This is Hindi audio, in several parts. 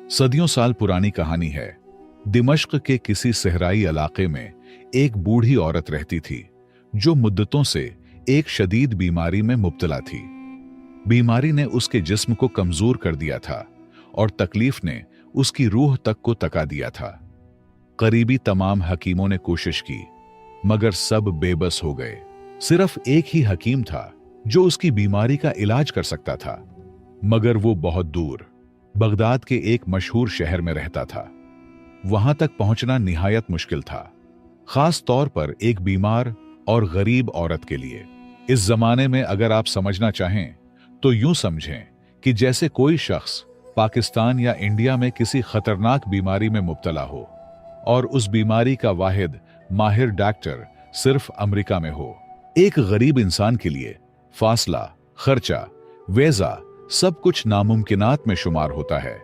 सदियों साल पुरानी कहानी है। दिमश्क के किसी सहराई इलाके में एक बूढ़ी औरत रहती थी जो मुद्दतों से एक शदीद बीमारी में मुब्तला थी। बीमारी ने उसके जिस्म को कमजोर कर दिया था और तकलीफ ने उसकी रूह तक को तका दिया था। करीबी तमाम हकीमों ने कोशिश की मगर सब बेबस हो गए। सिर्फ एक ही हकीम था जो उसकी बीमारी का इलाज कर सकता था, मगर वो बहुत दूर बगदाद के एक मशहूर शहर में रहता था। वहां तक पहुंचना निहायत मुश्किल था, खास तौर पर एक बीमार और गरीब औरत के लिए। इस जमाने में अगर आप समझना चाहें तो यूं समझें कि जैसे कोई शख्स पाकिस्तान या इंडिया में किसी खतरनाक बीमारी में मुब्तला हो और उस बीमारी का वाहिद माहिर डॉक्टर सिर्फ अमेरिका में हो। एक गरीब इंसान के लिए फासला, खर्चा, वीजा सब कुछ नामुमकिनात में शुमार होता है।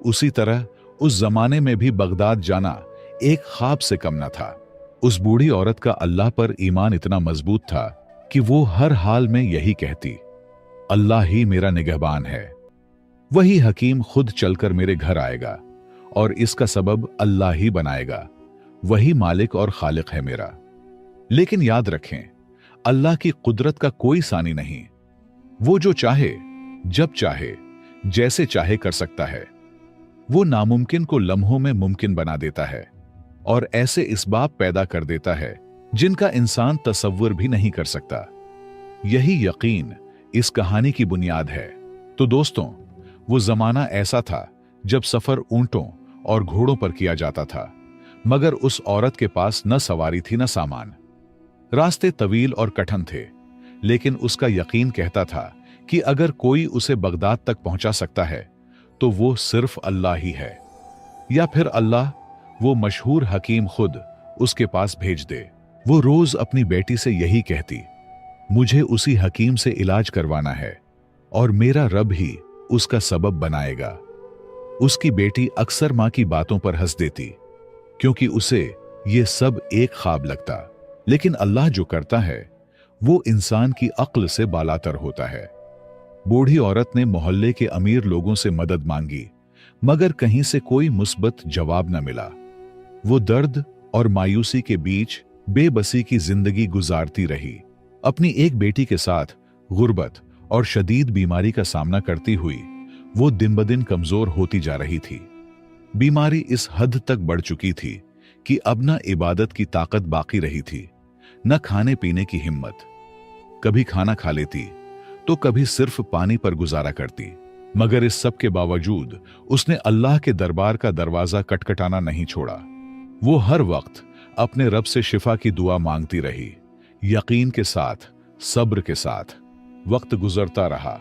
उसी तरह उस जमाने में भी बगदाद जाना एक ख्वाब से कम न था। उस बूढ़ी औरत का अल्लाह पर ईमान इतना मजबूत था कि वो हर हाल में यही कहती, अल्लाह ही मेरा निगहबान है। वही हकीम खुद चलकर मेरे घर आएगा और इसका सबब अल्लाह ही बनाएगा। वही मालिक और खालिक है मेरा। लेकिन याद रखें, अल्लाह की कुदरत का कोई सानी नहीं। वो जो चाहे, जब चाहे, जैसे चाहे कर सकता है। वो नामुमकिन को लम्हों में मुमकिन बना देता है और ऐसे इसबाब पैदा कर देता है जिनका इंसान तसव्वुर भी नहीं कर सकता। यही यकीन इस कहानी की बुनियाद है। तो दोस्तों, वो जमाना ऐसा था जब सफर ऊंटों और घोड़ों पर किया जाता था, मगर उस औरत के पास न सवारी थी न सामान। रास्ते तवील और कठिन थे, लेकिन उसका यकीन कहता था कि अगर कोई उसे बगदाद तक पहुंचा सकता है तो वो सिर्फ अल्लाह ही है, या फिर अल्लाह वो मशहूर हकीम खुद उसके पास भेज दे। वो रोज अपनी बेटी से यही कहती, मुझे उसी हकीम से इलाज करवाना है और मेरा रब ही उसका सबब बनाएगा। उसकी बेटी अक्सर मां की बातों पर हंस देती क्योंकि उसे ये सब एक ख्वाब लगता। लेकिन अल्लाह जो करता है वो इंसान की अक्ल से बालातर होता है। बूढ़ी औरत ने मोहल्ले के अमीर लोगों से मदद मांगी, मगर कहीं से कोई मुस्बत जवाब न मिला। वो दर्द और मायूसी के बीच बेबसी की जिंदगी गुजारती रही, अपनी एक बेटी के साथ गुर्बत और शदीद बीमारी का सामना करती हुई। वो दिन ब दिन कमजोर होती जा रही थी। बीमारी इस हद तक बढ़ चुकी थी कि अब न इबादत की ताकत बाकी रही थी, न खाने पीने की हिम्मत। कभी खाना खा लेती तो कभी सिर्फ पानी पर गुजारा करती, मगर इस सब के बावजूद उसने अल्लाह के दरबार का दरवाजा खटखटाना नहीं छोड़ा। वो हर वक्त अपने रब से शिफा की दुआ मांगती रही, यकीन के साथ, सब्र के साथ। वक्त गुजरता रहा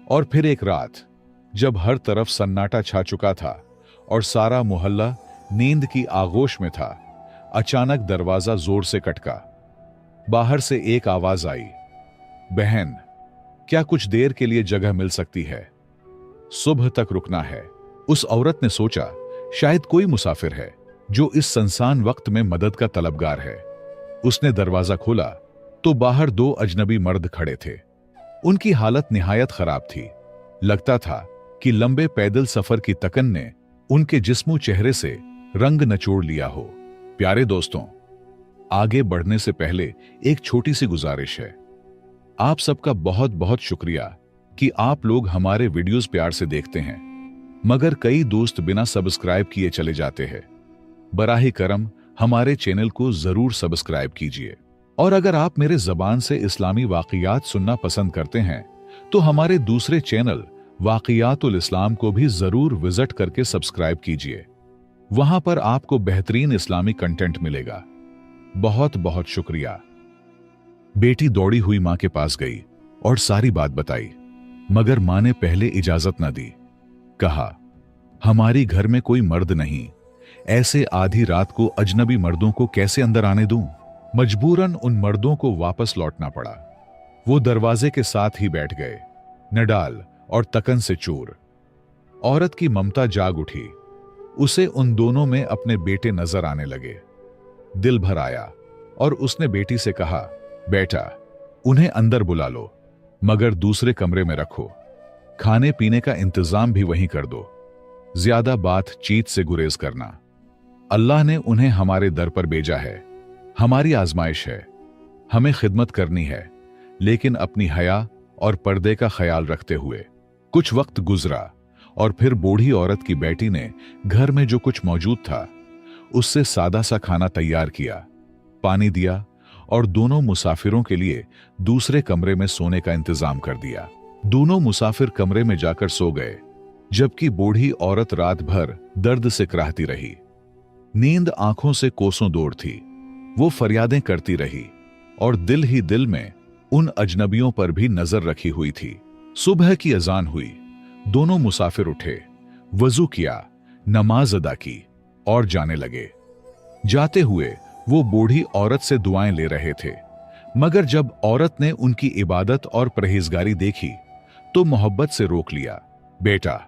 और फिर एक रात, जब हर तरफ सन्नाटा छा चुका था और सारा मोहल्ला नींद की आगोश में था, अचानक दरवाजा जोर से खटका। बाहर से एक आवाज आई, बहन, क्या कुछ देर के लिए जगह मिल सकती है? सुबह तक रुकना है। उस औरत ने सोचा, शायद कोई मुसाफिर है जो इस सुनसान वक्त में मदद का तलबगार है। उसने दरवाजा खोला तो बाहर दो अजनबी मर्द खड़े थे। उनकी हालत निहायत खराब थी। लगता था कि लंबे पैदल सफर की तकन ने उनके जिस्मो चेहरे से रंग नचोड़ लिया हो। प्यारे दोस्तों, आगे बढ़ने से पहले एक छोटी सी गुजारिश है। आप सबका बहुत बहुत शुक्रिया कि आप लोग हमारे वीडियोस प्यार से देखते हैं, मगर कई दोस्त बिना सब्सक्राइब किए चले जाते हैं। बराहे करम हमारे चैनल को जरूर सब्सक्राइब कीजिए, और अगर आप मेरे जबान से इस्लामी वाक़ियात सुनना पसंद करते हैं तो हमारे दूसरे चैनल वाक़ियातुल इस्लाम को भी जरूर विजिट करके सब्सक्राइब कीजिए। वहां पर आपको बेहतरीन इस्लामी कंटेंट मिलेगा। बहुत बहुत शुक्रिया। बेटी दौड़ी हुई मां के पास गई और सारी बात बताई, मगर मां ने पहले इजाजत न दी। कहा, हमारी घर में कोई मर्द नहीं, ऐसे आधी रात को अजनबी मर्दों को कैसे अंदर आने दूं? मजबूरन उन मर्दों को वापस लौटना पड़ा। वो दरवाजे के साथ ही बैठ गए, नडाल और तकन से चूर। औरत की ममता जाग उठी। उसे उन दोनों में अपने बेटे नजर आने लगे। दिल भर आया और उसने बेटी से कहा, बेटा, उन्हें अंदर बुला लो, मगर दूसरे कमरे में रखो। खाने पीने का इंतजाम भी वहीं कर दो। ज्यादा बातचीत से गुरेज करना। अल्लाह ने उन्हें हमारे दर पर भेजा है, हमारी आजमाइश है, हमें खिदमत करनी है, लेकिन अपनी हया और पर्दे का ख्याल रखते हुए। कुछ वक्त गुजरा और फिर बूढ़ी औरत की बेटी ने घर में जो कुछ मौजूद था उससे सादा सा खाना तैयार किया, पानी दिया और दोनों मुसाफिरों के लिए दूसरे कमरे में सोने का इंतजाम कर दिया। दोनों मुसाफिर कमरे में जाकर सो गए, जबकि बूढ़ी औरत रात भर दर्द से कराहती रही। नींद आंखों से कोसों दूर थी। वो फरियादें करती रही और दिल ही दिल में उन अजनबियों पर भी नजर रखी हुई थी। सुबह की अजान हुई। दोनों मुसाफिर उठे, वजू किया, नमाज अदा की और जाने लगे। जाते हुए वो बूढ़ी औरत से दुआएं ले रहे थे, मगर जब औरत ने उनकी इबादत और परहेजगारी देखी तो मोहब्बत से रोक लिया। बेटा,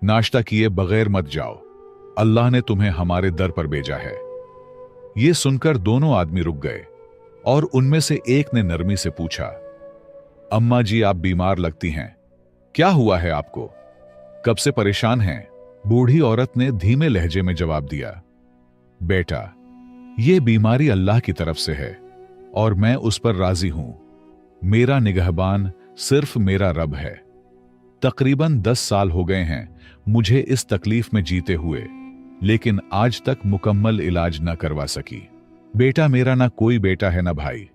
नाश्ता किए बगैर मत जाओ, अल्लाह ने तुम्हें हमारे दर पर भेजा है। ये सुनकर दोनों आदमी रुक गए और उनमें से एक ने नरमी से पूछा, अम्मा जी आप बीमार लगती हैं, क्या हुआ है आपको, कब से परेशान हैं? बूढ़ी औरत ने धीमे लहजे में जवाब दिया, बेटा, यह बीमारी अल्लाह की तरफ से है और मैं उस पर राजी हूं। मेरा निगहबान सिर्फ मेरा रब है। तकरीबन 10 साल हो गए हैं मुझे इस तकलीफ में जीते हुए, लेकिन आज तक मुकम्मल इलाज न करवा सकी। बेटा मेरा ना कोई बेटा है ना भाई।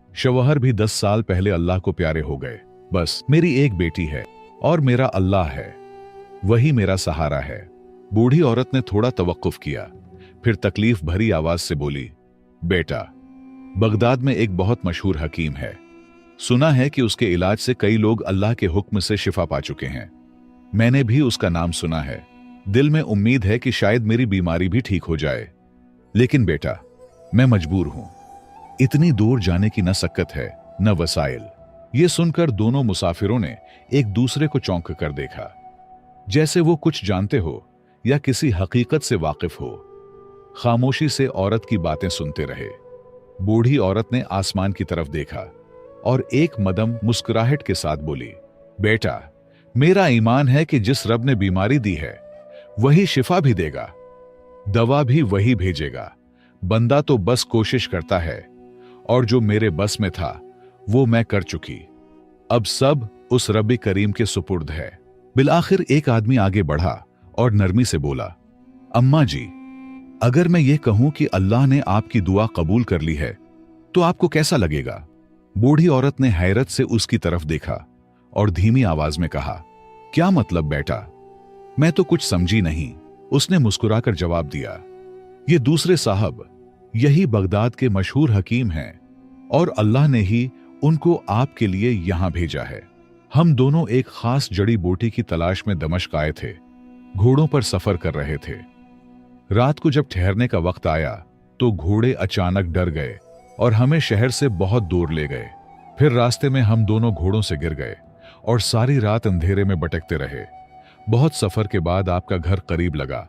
शौहर भी 10 साल पहले अल्लाह को प्यारे हो गए। बस मेरी एक बेटी है और मेरा अल्लाह है, वही मेरा सहारा है। बूढ़ी औरत ने थोड़ा तवक्कुफ किया, फिर तकलीफ भरी आवाज से बोली, बेटा, बगदाद में एक बहुत मशहूर हकीम है। सुना है कि उसके इलाज से कई लोग अल्लाह के हुक्म से शिफा पा चुके हैं। मैंने भी उसका नाम सुना है। दिल में उम्मीद है कि शायद मेरी बीमारी भी ठीक हो जाए, लेकिन बेटा मैं मजबूर हूं। इतनी दूर जाने की न सकत है न वसाइल। यह सुनकर दोनों मुसाफिरों ने एक दूसरे को चौंक कर देखा, जैसे वो कुछ जानते हो या किसी हकीकत से वाकिफ हो। खामोशी से औरत की बातें सुनते रहे। बूढ़ी औरत ने आसमान की तरफ देखा और एक मदम मुस्कुराहट के साथ बोली, बेटा, मेरा ईमान है कि जिस रब ने बीमारी दी है वही शिफा भी देगा, दवा भी वही भेजेगा। बंदा तो बस कोशिश करता है और जो मेरे बस में था वो मैं कर चुकी। अब सब उस रब करीम के सुपुर्द है। बिलाखिर एक आदमी आगे बढ़ा और नरमी से बोला, अम्मा जी, अगर मैं ये कहूं कि अल्लाह ने आपकी दुआ कबूल कर ली है तो आपको कैसा लगेगा? बूढ़ी औरत ने हैरत से उसकी तरफ देखा और धीमी आवाज में कहा, क्या मतलब बेटा? मैं तो कुछ समझी नहीं। उसने मुस्कुराकर जवाब दिया, ये दूसरे साहब यही बगदाद के मशहूर हकीम हैं और अल्लाह ने ही उनको आपके लिए यहां भेजा है। हम दोनों एक खास जड़ी बूटी की तलाश में दमिश्क आए थे। घोड़ों पर सफर कर रहे थे। रात को जब ठहरने का वक्त आया तो घोड़े अचानक डर गए और हमें शहर से बहुत दूर ले गए। फिर रास्ते में हम दोनों घोड़ों से गिर गए और सारी रात अंधेरे में भटकते रहे। बहुत सफर के बाद आपका घर करीब लगा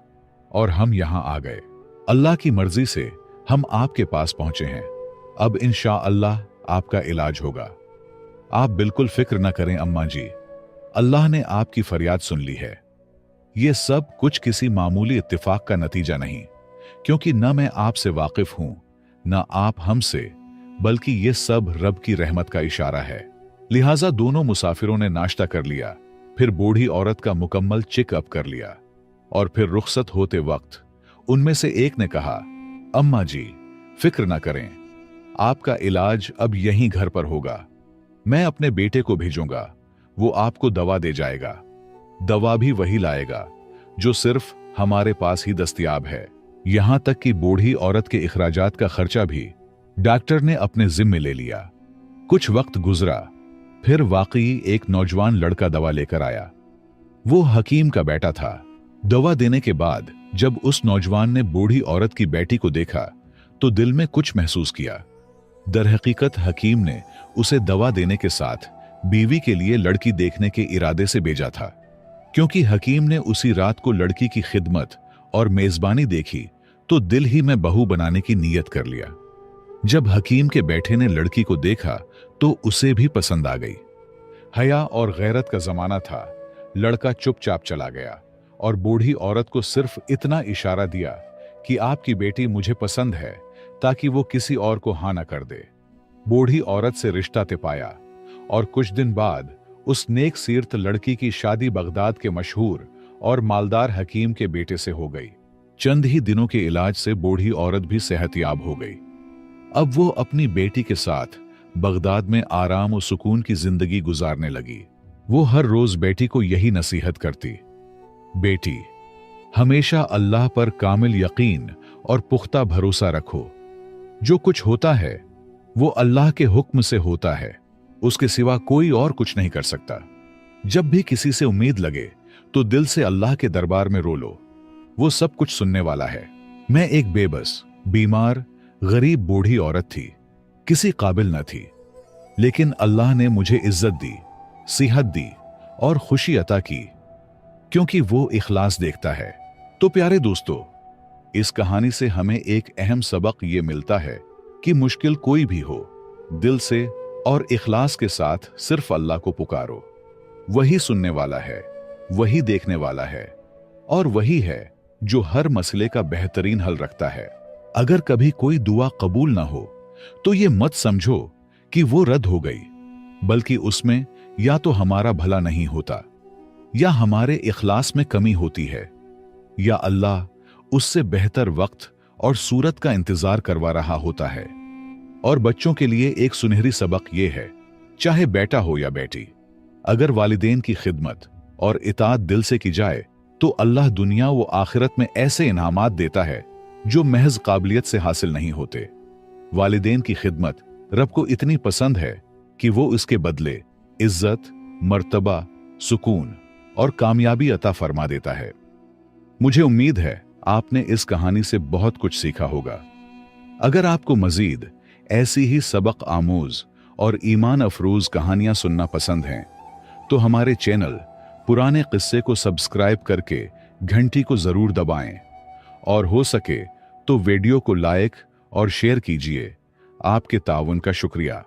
और हम यहां आ गए। अल्लाह की मर्जी से हम आपके पास पहुंचे हैं। अब इंशाअल्लाह आपका इलाज होगा। आप बिल्कुल फिक्र न करें अम्मा जी, अल्लाह ने आपकी फरियाद सुन ली है। यह सब कुछ किसी मामूली इत्तिफाक का नतीजा नहीं, क्योंकि न मैं आपसे वाकिफ हूं न आप हमसे, बल्कि यह सब रब की रहमत का इशारा है। लिहाजा दोनों मुसाफिरों ने नाश्ता कर लिया, फिर बूढ़ी औरत का मुकम्मल चेकअप कर लिया और फिर रुखसत होते वक्त उनमें से एक ने कहा, अम्मा जी फिक्र ना करें, आपका इलाज अब यहीं घर पर होगा। मैं अपने बेटे को भेजूंगा, वो आपको दवा दे जाएगा। दवा भी वही लाएगा जो सिर्फ हमारे पास ही दस्तयाब है। यहां तक कि बूढ़ी औरत के इखराजात का खर्चा भी डॉक्टर ने अपने जिम्मे ले लिया। कुछ वक्त गुजरा, फिर वाकई एक नौजवान लड़का दवा लेकर आया। वो हकीम का बेटा था। दवा देने के बाद जब उस नौजवान ने बूढ़ी औरत की बेटी को देखा तो दिल में कुछ महसूस किया। दरहकीकत हकीम ने उसे दवा देने के साथ बीवी के लिए लड़की देखने के इरादे से भेजा था, क्योंकि हकीम ने उसी रात को लड़की की खिदमत और मेजबानी देखी तो दिल ही में बहू बनाने की नीयत कर लिया। जब हकीम के बेटे ने लड़की को देखा तो उसे भी पसंद आ गई। हया और गैरत का जमाना था। लड़का चुपचाप चला गया और बूढ़ी औरत को सिर्फ इतना इशारा दिया कि आपकी बेटी मुझे पसंद है, ताकि वो किसी और को हाँ न कर दे। बूढ़ी औरत से रिश्ता तय पाया और कुछ दिन बाद उस नेक सीरत लड़की की शादी बगदाद के मशहूर और मालदार हकीम के बेटे से हो गई। चंद ही दिनों के इलाज से बूढ़ी औरत भी सेहतयाब हो गई। अब वो अपनी बेटी के साथ बगदाद में आराम और सुकून की जिंदगी गुजारने लगी। वो हर रोज बेटी को यही नसीहत करती, बेटी, हमेशा अल्लाह पर कामिल यकीन और पुख्ता भरोसा रखो। जो कुछ होता है वो अल्लाह के हुक्म से होता है, उसके सिवा कोई और कुछ नहीं कर सकता। जब भी किसी से उम्मीद लगे तो दिल से अल्लाह के दरबार में रो लो, वो सब कुछ सुनने वाला है। मैं एक बेबस, बीमार, गरीब बूढ़ी औरत थी, किसी काबिल न थी, लेकिन अल्लाह ने मुझे इज्जत दी, सेहत दी और खुशी अता की, क्योंकि वो इखलास देखता है। तो प्यारे दोस्तों, इस कहानी से हमें एक अहम सबक ये मिलता है कि मुश्किल कोई भी हो, दिल से और इखलास के साथ सिर्फ अल्लाह को पुकारो। वही सुनने वाला है, वही देखने वाला है और वही है जो हर मसले का बेहतरीन हल रखता है। अगर कभी कोई दुआ कबूल ना हो तो ये मत समझो कि वो रद्द हो गई, बल्कि उसमें या तो हमारा भला नहीं होता, या हमारे इखलास में कमी होती है, या अल्लाह उससे बेहतर वक्त और सूरत का इंतजार करवा रहा होता है। और बच्चों के लिए एक सुनहरी सबक यह है, चाहे बेटा हो या बेटी, अगर वालिदैन की खिदमत और इताअत दिल से की जाए तो अल्लाह दुनिया व आखिरत में ऐसे इनामात देता है जो महज काबिलियत से हासिल नहीं होते। वालिदैन की खिदमत रब को इतनी पसंद है कि वो इसके बदले इज्जत, मर्तबा, सुकून और कामयाबी अता फरमा देता है। मुझे उम्मीद है आपने इस कहानी से बहुत कुछ सीखा होगा। अगर आपको मजीद ऐसी ही सबक आमूज और ईमान अफरोज कहानियां सुनना पसंद हैं, तो हमारे चैनल पुराने किस्से को सब्सक्राइब करके घंटी को जरूर दबाएं और हो सके तो वीडियो को लाइक और शेयर कीजिए। आपके ताउन का शुक्रिया।